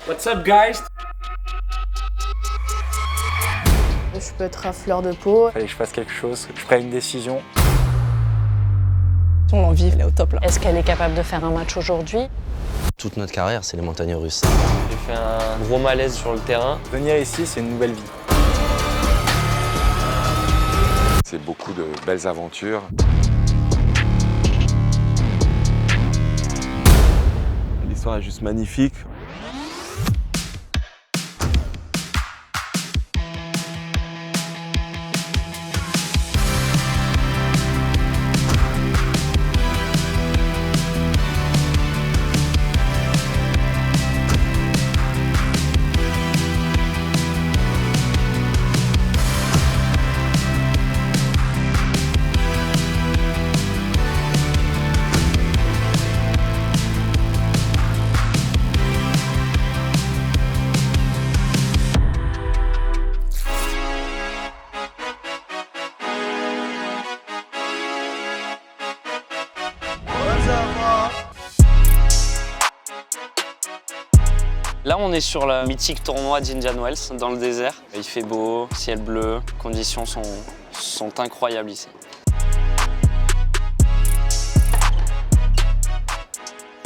What's up, guys? Je peux être à fleur de peau. Il fallait que je fasse quelque chose, que je prenne une décision. L'envie, elle est au top là. Est-ce qu'elle est capable de faire un match aujourd'hui? Toute notre carrière, c'est les montagnes russes. J'ai fait un gros malaise sur le terrain. Venir ici, c'est une nouvelle vie. C'est beaucoup de belles aventures. L'histoire est juste magnifique. Là, on est sur le mythique tournoi d'Indian Wells, dans le désert. Il fait beau, ciel bleu, les conditions sont incroyables ici.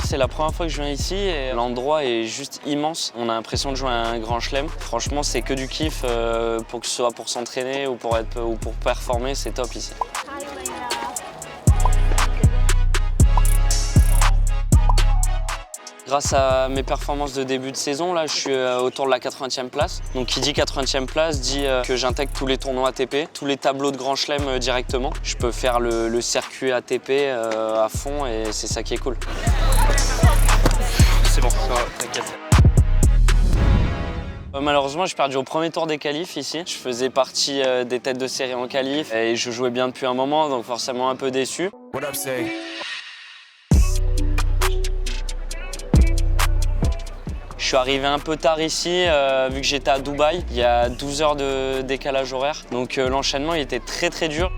C'est la première fois que je viens ici et l'endroit est juste immense. On a l'impression de jouer à un grand chelem. Franchement, c'est que du kiff, pour que ce soit pour s'entraîner ou pour performer, c'est top ici. Grâce à mes performances de début de saison, là, je suis autour de la 80e place. Donc qui dit 80e place dit que j'intègre tous les tournois ATP, tous les tableaux de Grand Chelem directement. Je peux faire le circuit ATP à fond et c'est ça qui est cool. C'est bon, ça va, t'inquiète. Malheureusement, j'ai perdu au premier tour des qualifs ici. Je faisais partie des têtes de série en qualif et je jouais bien depuis un moment, donc forcément un peu déçu. What up, say? Je suis arrivé un peu tard ici, vu que j'étais à Dubaï. Il y a 12 heures de décalage horaire, donc l'enchaînement il était très dur.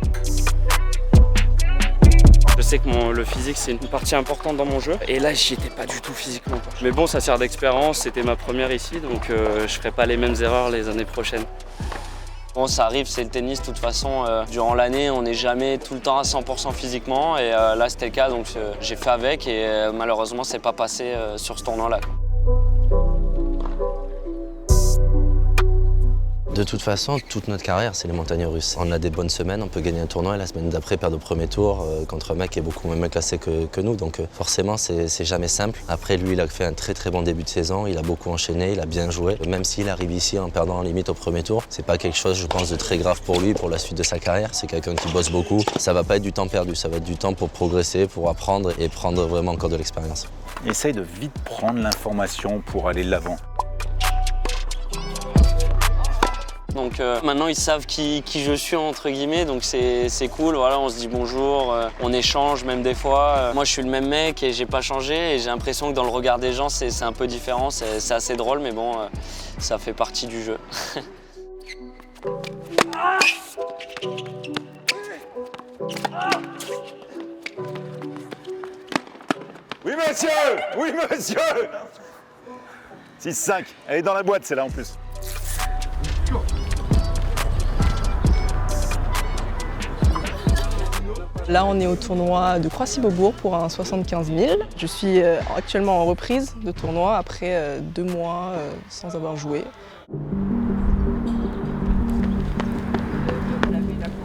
Je sais que le physique c'est une partie importante dans mon jeu, et là j'y étais pas du tout physiquement, quoi. Mais bon, ça sert d'expérience, c'était ma première ici, donc je ferai pas les mêmes erreurs les années prochaines. Bon, ça arrive, c'est le tennis, de toute façon, durant l'année, on n'est jamais tout le temps à 100% physiquement, et là c'était le cas, donc j'ai fait avec, et malheureusement c'est pas passé sur ce tournoi-là. De toute façon, toute notre carrière, c'est les montagnes russes. On a des bonnes semaines, on peut gagner un tournoi et la semaine d'après perdre au premier tour contre un mec qui est beaucoup moins classé que nous. Donc forcément, c'est jamais simple. Après, lui, il a fait un très bon début de saison. Il a beaucoup enchaîné, il a bien joué. Même s'il arrive ici en perdant en limite au premier tour, c'est pas quelque chose, je pense, de très grave pour lui, pour la suite de sa carrière. C'est quelqu'un qui bosse beaucoup. Ça va pas être du temps perdu, ça va être du temps pour progresser, pour apprendre et prendre vraiment encore de l'expérience. Essaye de vite prendre l'information pour aller de l'avant. Donc maintenant ils savent qui je suis entre guillemets, donc c'est cool, voilà, on se dit bonjour, on échange même des fois. Moi je suis le même mec et j'ai pas changé et j'ai l'impression que dans le regard des gens c'est un peu différent, c'est assez drôle mais bon, ça fait partie du jeu. Oui monsieur! Oui monsieur! 6-5, elle est dans la boîte celle-là en plus. Là, on est au tournoi de Croissy-Beaubourg pour un 75 000. Je suis actuellement en reprise de tournoi après 2 mois sans avoir joué.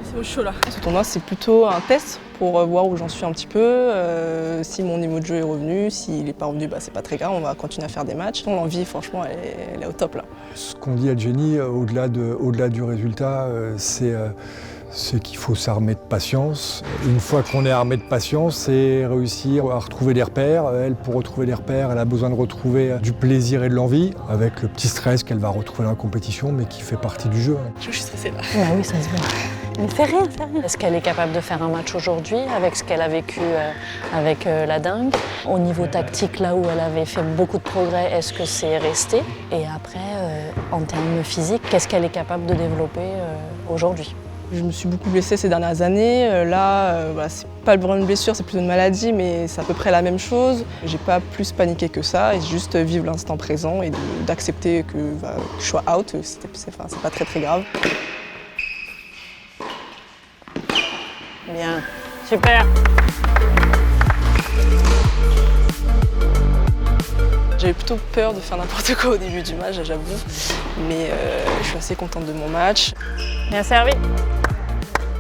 C'est au chaud là. Ce tournoi, c'est plutôt un test pour voir où j'en suis un petit peu. Si mon niveau de jeu est revenu, s'il n'est pas revenu, c'est pas très grave, on va continuer à faire des matchs. L'envie, franchement, elle est au top là. Ce qu'on dit à Jenny, au-delà du résultat, c'est qu'il faut s'armer de patience. Une fois qu'on est armé de patience, c'est réussir à retrouver des repères. Elle, pour retrouver des repères, elle a besoin de retrouver du plaisir et de l'envie, avec le petit stress qu'elle va retrouver dans la compétition, mais qui fait partie du jeu. Je suis stressée là. Ouais, oui, ça se voit. Mais fais rien. Est-ce qu'elle est capable de faire un match aujourd'hui avec ce qu'elle a vécu avec la dingue? Au niveau tactique, là où elle avait fait beaucoup de progrès, est-ce que c'est resté? Et après, en termes physiques, qu'est-ce qu'elle est capable de développer aujourd'hui? Je me suis beaucoup blessée ces dernières années. C'est pas vraiment une blessure, c'est plutôt une maladie, mais c'est à peu près la même chose. J'ai pas plus paniqué que ça et juste vivre l'instant présent et d'accepter que je sois out. C'est pas très grave. Bien, super. J'avais plutôt peur de faire n'importe quoi au début du match, j'avoue, mais je suis assez contente de mon match. Bien servi.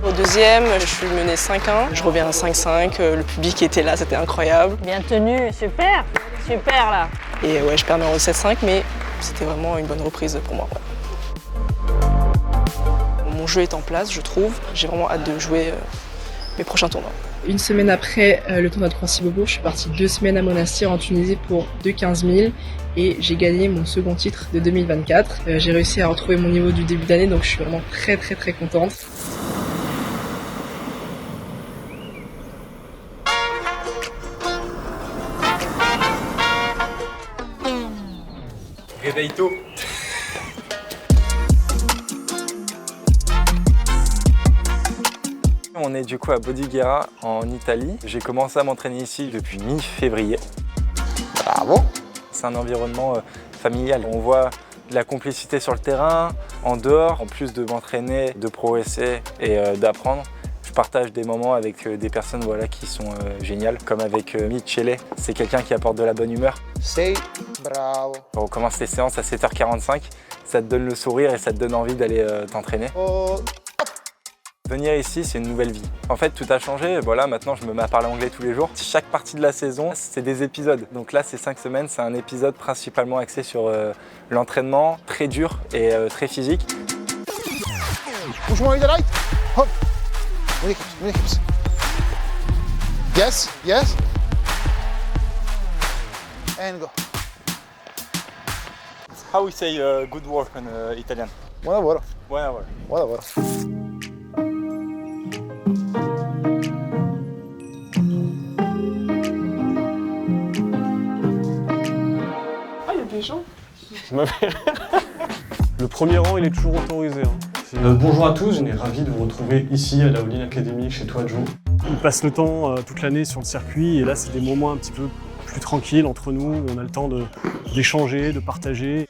Au deuxième, je suis menée 5-1, je reviens à 5-5, le public était là, c'était incroyable. Bien tenu, super, super là. Et ouais, je perds numéro 7-5, mais c'était vraiment une bonne reprise pour moi. Ouais. Mon jeu est en place, je trouve. J'ai vraiment hâte de jouer mes prochains tournois. Une semaine après le tournoi de Croissy-Beaubourg, je suis partie 2 semaines à Monastir en Tunisie pour 15 000 et j'ai gagné mon second titre de 2024. J'ai réussi à retrouver mon niveau du début d'année, donc je suis vraiment très contente. Réveille tôt. On est du coup à Bordighera en Italie. J'ai commencé à m'entraîner ici depuis mi-février. Bravo. C'est un environnement familial. On voit de la complicité sur le terrain, en dehors. En plus de m'entraîner, de progresser et d'apprendre, je partage des moments avec des personnes qui sont géniales, comme avec Michele. C'est quelqu'un qui apporte de la bonne humeur. C'est bravo. On commence les séances à 7h45. Ça te donne le sourire et ça te donne envie d'aller t'entraîner. Oh. Venir ici, c'est une nouvelle vie. En fait, tout a changé. Voilà, maintenant, je me mets à parler anglais tous les jours. Chaque partie de la saison, c'est des épisodes. Donc là, ces 5 semaines, c'est un épisode principalement axé sur l'entraînement, très dur et très physique. Push more in the right. Hop. Many hips. Yes, yes. And go. How we say good work in Italian? Buona lavoro. Buona lavoro. Buona lavoro. Le premier rang, il est toujours autorisé. Bonjour à tous, on est ravis de vous retrouver ici à la All-in Academy chez toi, Joe. On passe le temps toute l'année sur le circuit et là, c'est des moments un petit peu plus tranquilles entre nous où on a le temps d'échanger, de partager.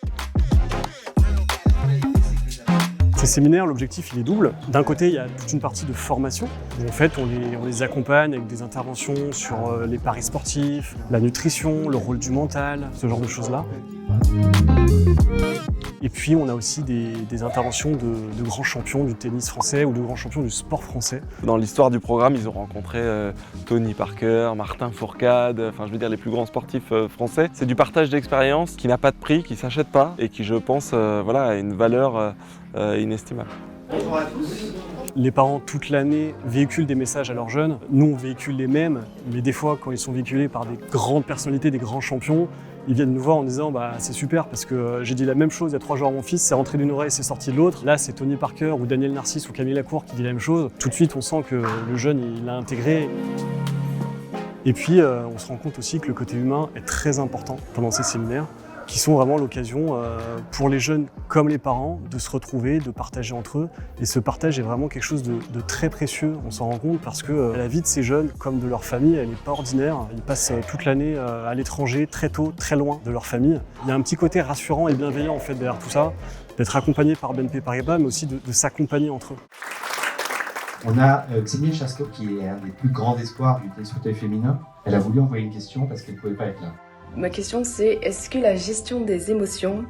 Ces séminaires, l'objectif il est double. D'un côté, il y a toute une partie de formation où en fait on les accompagne avec des interventions sur les paris sportifs, la nutrition, le rôle du mental, ce genre de choses-là. Et puis on a aussi des interventions de grands champions du tennis français ou de grands champions du sport français. Dans l'histoire du programme, ils ont rencontré Tony Parker, Martin Fourcade, enfin je veux dire les plus grands sportifs français. C'est du partage d'expérience qui n'a pas de prix, qui ne s'achète pas et qui je pense a une valeur inestimable. Bonjour à tous. Les parents toute l'année véhiculent des messages à leurs jeunes. Nous on véhicule les mêmes, mais des fois quand ils sont véhiculés par des grandes personnalités, des grands champions, ils viennent nous voir en disant c'est super parce que j'ai dit la même chose il y a 3 jours à mon fils, c'est rentré d'une oreille, c'est sorti de l'autre. Là c'est Tony Parker ou Daniel Narcisse ou Camille Lacour qui dit la même chose. Tout de suite on sent que le jeune il l'a intégré. Et puis on se rend compte aussi que le côté humain est très important pendant ces séminaires, qui sont vraiment l'occasion pour les jeunes comme les parents de se retrouver, de partager entre eux. Et ce partage est vraiment quelque chose de très précieux, on s'en rend compte, parce que la vie de ces jeunes, comme de leur famille, elle n'est pas ordinaire. Ils passent toute l'année à l'étranger, très tôt, très loin de leur famille. Il y a un petit côté rassurant et bienveillant en fait derrière tout ça, d'être accompagné par BNP Paribas, mais aussi de s'accompagner entre eux. On a Xenia Chaskov qui est un des plus grands espoirs du tennis fauteuil féminin. Elle a voulu envoyer une question parce qu'elle ne pouvait pas être là. Ma question c'est, est-ce que la gestion des émotions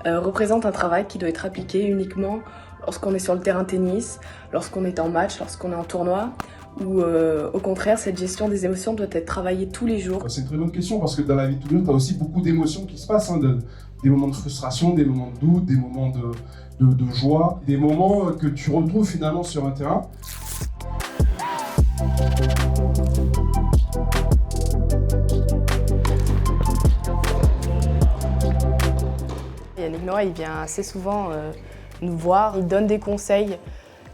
représente un travail qui doit être appliqué uniquement lorsqu'on est sur le terrain tennis, lorsqu'on est en match, lorsqu'on est en tournoi, ou au contraire cette gestion des émotions doit être travaillée tous les jours? C'est une très bonne question parce que dans la vie de tous les jours, tu as aussi beaucoup d'émotions qui se passent, des moments de frustration, des moments de doute, des moments de joie, des moments que tu retrouves finalement sur un terrain. Yannick Noah, il vient assez souvent nous voir, il donne des conseils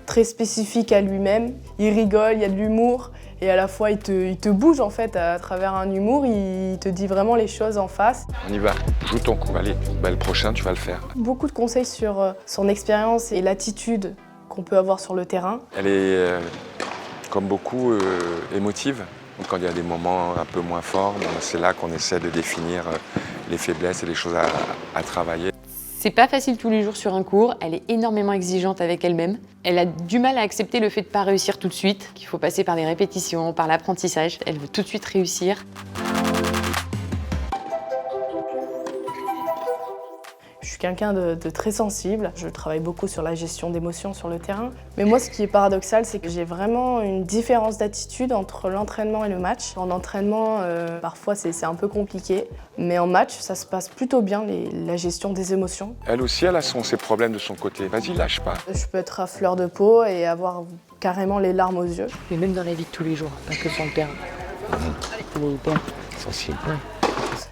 très spécifiques à lui-même, il rigole, il y a de l'humour et à la fois il te bouge en fait à travers un humour, il te dit vraiment les choses en face. On y va, joue ton coup, allez, le prochain tu vas le faire. Beaucoup de conseils sur son expérience et l'attitude qu'on peut avoir sur le terrain. Elle est, comme beaucoup, émotive. Donc, quand il y a des moments un peu moins forts, c'est là qu'on essaie de définir les faiblesses et les choses à travailler. C'est pas facile tous les jours sur un cours, elle est énormément exigeante avec elle-même. Elle a du mal à accepter le fait de pas réussir tout de suite, qu'il faut passer par des répétitions, par l'apprentissage. Elle veut tout de suite réussir. Je suis quelqu'un de très sensible. Je travaille beaucoup sur la gestion d'émotions sur le terrain. Mais moi, ce qui est paradoxal, c'est que j'ai vraiment une différence d'attitude entre l'entraînement et le match. En entraînement, parfois, c'est un peu compliqué. Mais en match, ça se passe plutôt bien, la gestion des émotions. Elle aussi, elle a ses problèmes de son côté. Vas-y, lâche pas. Je peux être à fleur de peau et avoir carrément les larmes aux yeux. Mais même dans la vie de tous les jours, pas que sur le terrain. Sensible.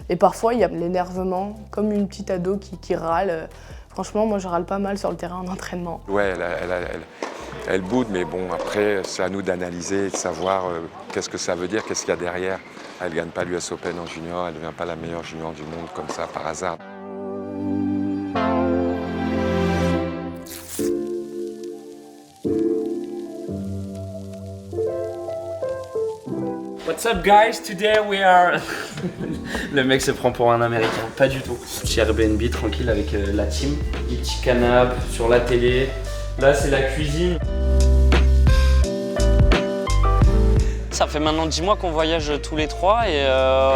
Et parfois, il y a l'énervement, comme une petite ado qui râle. Franchement, moi, je râle pas mal sur le terrain en entraînement. Ouais, elle boude, mais bon, après, c'est à nous d'analyser et de savoir qu'est-ce que ça veut dire, qu'est-ce qu'il y a derrière. Elle ne gagne pas l'US Open en junior, elle ne devient pas la meilleure junior du monde comme ça, par hasard. What's up guys, today we are... Le mec se prend pour un américain, pas du tout. Petit Airbnb tranquille avec la team. Des petits canapes sur la télé. Là c'est la cuisine. Ça fait maintenant 10 mois qu'on voyage tous les trois et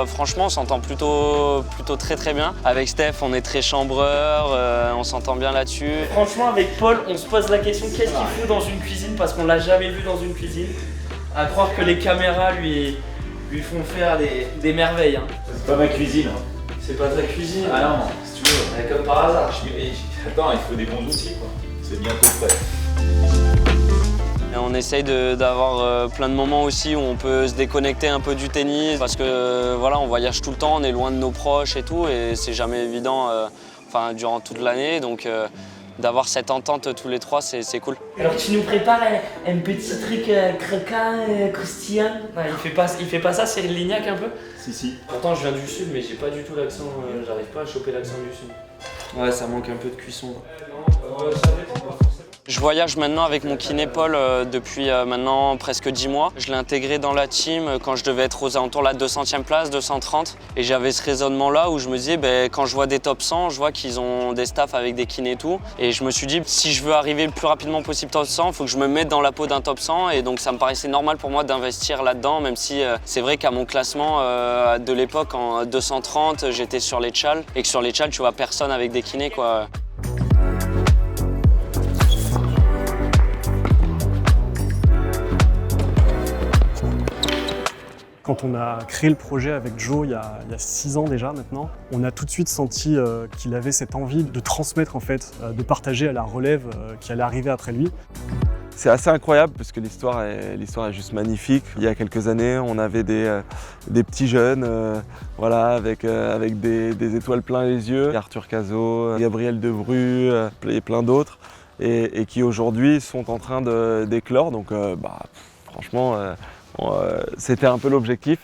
franchement on s'entend plutôt très bien. Avec Steph on est très chambreur, on s'entend bien là-dessus. Franchement avec Paul on se pose la question qu'est-ce qu'il fout dans une cuisine parce qu'on l'a jamais vu dans une cuisine. À croire que les caméras lui font faire des merveilles. Hein. C'est pas ma cuisine. C'est pas ta cuisine. Ah non, si tu veux. Comme par hasard. Attends, il faut des bons outils quoi. C'est bientôt prêt. Et on essaye d'avoir plein de moments aussi où on peut se déconnecter un peu du tennis parce que voilà, on voyage tout le temps, on est loin de nos proches et tout et c'est jamais évident durant toute l'année donc d'avoir cette entente tous les trois, c'est cool. Alors tu nous prépares un petit truc croquant, croustillant. Il fait pas ça, Cyril Lignac un peu? Si. Pourtant je viens du sud mais j'ai pas du tout l'accent, j'arrive pas à choper l'accent du sud. Ouais, ça manque un peu de cuisson. Je voyage maintenant avec mon kiné Paul depuis maintenant presque 10 mois. Je l'ai intégré dans la team quand je devais être aux alentours de la 200e place, 230. Et j'avais ce raisonnement-là où je me disais, quand je vois des top 100, je vois qu'ils ont des staffs avec des kinés et tout. Et je me suis dit, si je veux arriver le plus rapidement possible top 100, il faut que je me mette dans la peau d'un top 100. Et donc ça me paraissait normal pour moi d'investir là-dedans, même si c'est vrai qu'à mon classement de l'époque, en 230, j'étais sur les tchals. Et que sur les tchals, tu vois personne avec des kinés, quoi. Quand on a créé le projet avec Joe il y a 6 ans déjà maintenant, on a tout de suite senti qu'il avait cette envie de transmettre en fait, de partager à la relève qui allait arriver après lui. C'est assez incroyable parce que l'histoire est juste magnifique. Il y a quelques années, on avait des petits jeunes voilà, avec des étoiles plein les yeux. Arthur Cazot, Gabriel Debru et plein d'autres et qui aujourd'hui sont en train d'éclore. Donc franchement, c'était un peu l'objectif.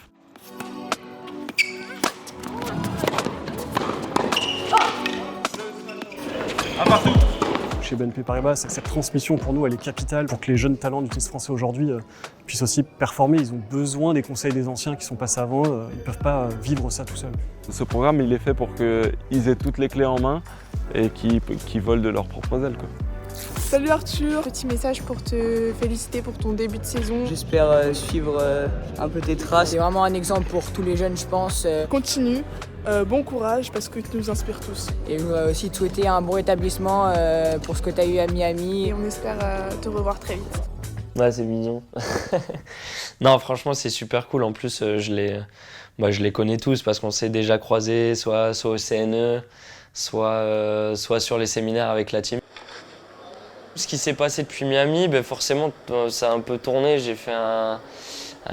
Chez BNP Paribas, cette transmission pour nous elle est capitale pour que les jeunes talents du tennis français aujourd'hui puissent aussi performer. Ils ont besoin des conseils des anciens qui sont passés avant eux, ils ne peuvent pas vivre ça tout seuls. Ce programme il est fait pour qu'ils aient toutes les clés en main et qu'ils volent de leurs propres ailes, quoi. Salut Arthur, petit message pour te féliciter pour ton début de saison. J'espère suivre un peu tes traces. C'est vraiment un exemple pour tous les jeunes je pense. Continue, bon courage parce que tu nous inspires tous. Et je voudrais aussi te souhaiter un bon rétablissement pour ce que tu as eu à Miami. Et on espère te revoir très vite. Ouais, c'est mignon. Non, franchement, c'est super cool. En plus, je les connais tous parce qu'on s'est déjà croisés, soit au CNE, soit sur les séminaires avec la team. Ce qui s'est passé depuis Miami, forcément, ça a un peu tourné. J'ai fait un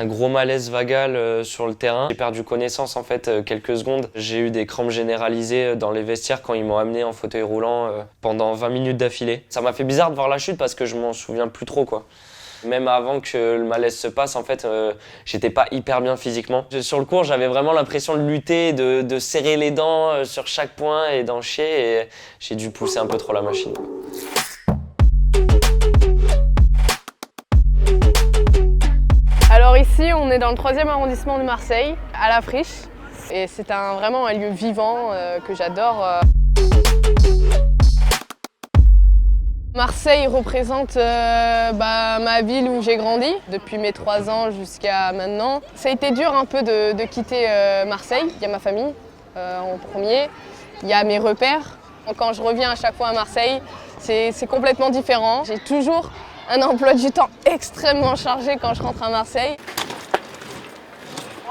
gros malaise vagal sur le terrain. J'ai perdu connaissance en fait quelques secondes. J'ai eu des crampes généralisées dans les vestiaires quand ils m'ont amené en fauteuil roulant pendant 20 minutes d'affilée. Ça m'a fait bizarre de voir la chute parce que je m'en souviens plus trop, quoi. Même avant que le malaise se passe, en fait, j'étais pas hyper bien physiquement. Sur le court, j'avais vraiment l'impression de lutter, de serrer les dents sur chaque point et d'en chier. Et j'ai dû pousser un peu trop la machine, quoi. Ici, on est dans le 3e arrondissement de Marseille, à La Friche. Et c'est vraiment un lieu vivant que j'adore. Marseille représente ma ville où j'ai grandi, depuis mes 3 ans jusqu'à maintenant. Ça a été dur un peu de quitter Marseille. Il y a ma famille en premier, il y a mes repères. Quand je reviens à chaque fois à Marseille, c'est complètement différent. J'ai toujours un emploi du temps extrêmement chargé quand je rentre à Marseille.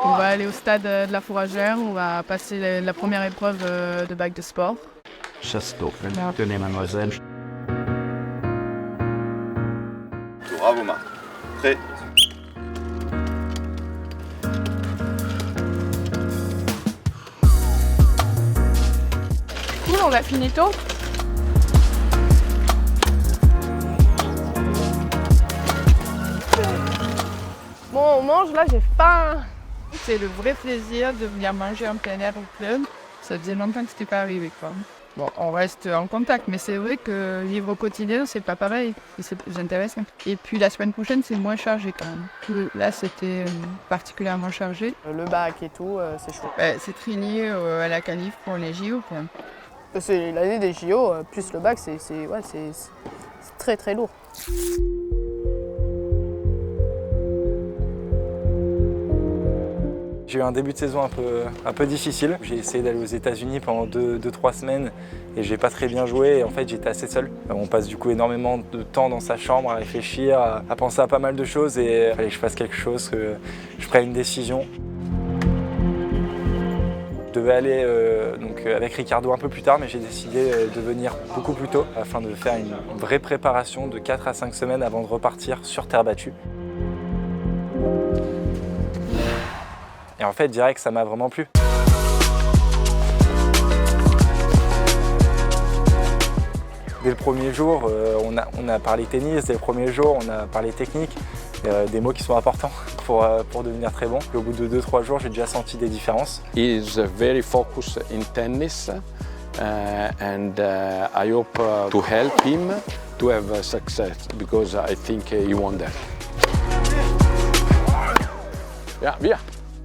On va aller au stade de la Fourragère, on va passer la première épreuve de bac de sport. Chasteau, tenez mademoiselle. Bravo Marc. Prêt? Cool, on a fini tôt. Bon, on mange, là j'ai faim. C'est le vrai plaisir de venir manger en plein air au club. Ça faisait longtemps que c'était pas arrivé, quoi. Bon, on reste en contact, mais c'est vrai que vivre au quotidien, c'est pas pareil. C'est plus intéressant. Et puis la semaine prochaine, c'est moins chargé quand même. Là, c'était particulièrement chargé. Le bac et tout, c'est chaud. C'est très lié à la qualif pour les JO, quoi. C'est l'année des JO, plus le bac, c'est très très lourd. J'ai eu un début de saison un peu difficile. J'ai essayé d'aller aux États-Unis pendant 2-3 semaines et j'ai pas très bien joué. Et en fait, j'étais assez seul. On passe du coup énormément de temps dans sa chambre à réfléchir, à penser à pas mal de choses et il fallait que je fasse quelque chose, que je prenne une décision. Je devais aller avec Ricardo un peu plus tard, mais j'ai décidé de venir beaucoup plus tôt afin de faire une vraie préparation de 4 à 5 semaines avant de repartir sur terre battue. Et en fait, direct, ça m'a vraiment plu. Dès le premier jour, on a parlé tennis, dès le premier jour, on a parlé technique, des mots qui sont importants pour devenir très bon. Et au bout de 2-3 jours, j'ai déjà senti des différences. He is very focused in tennis and I hope to help him to have success because I think he won that. Yeah.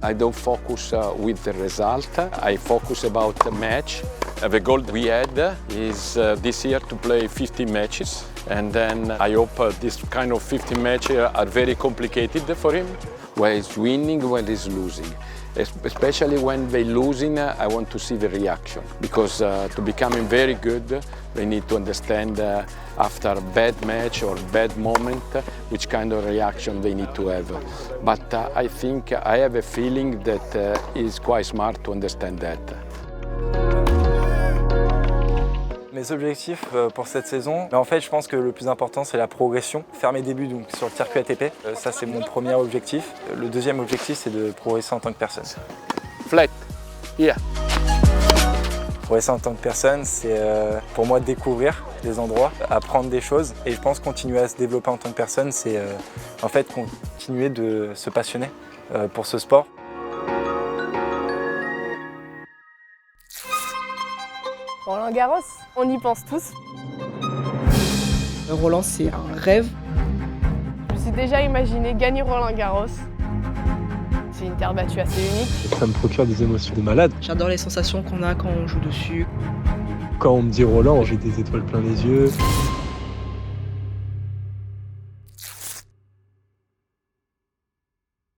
I don't focus with the result. I focus about the match. The goal we had is this year to play 50 matches. And then I hope this kind of 50 matches are very complicated for him. When he's winning, when he's losing. Especially when they're losing, I want to see the reaction. Because to becoming very good, they need to understand after a bad match or bad moment, which kind of reaction they need to have. But I think I have a feeling that he's quite smart to understand that. Mes objectifs pour cette saison, en fait je pense que le plus important c'est la progression. Faire mes débuts donc, sur le circuit ATP, ça c'est mon premier objectif. Le deuxième objectif c'est de progresser en tant que personne. Flat, yeah. Progresser en tant que personne, c'est pour moi découvrir des endroits, apprendre des choses et je pense continuer à se développer en tant que personne, c'est en fait continuer de se passionner pour ce sport. Roland Garros, on y pense tous. Roland, c'est un rêve. Je me suis déjà imaginé gagner Roland Garros. C'est une terre battue assez unique. Ça me procure des émotions de malade. J'adore les sensations qu'on a quand on joue dessus. Quand on me dit Roland, j'ai des étoiles plein les yeux.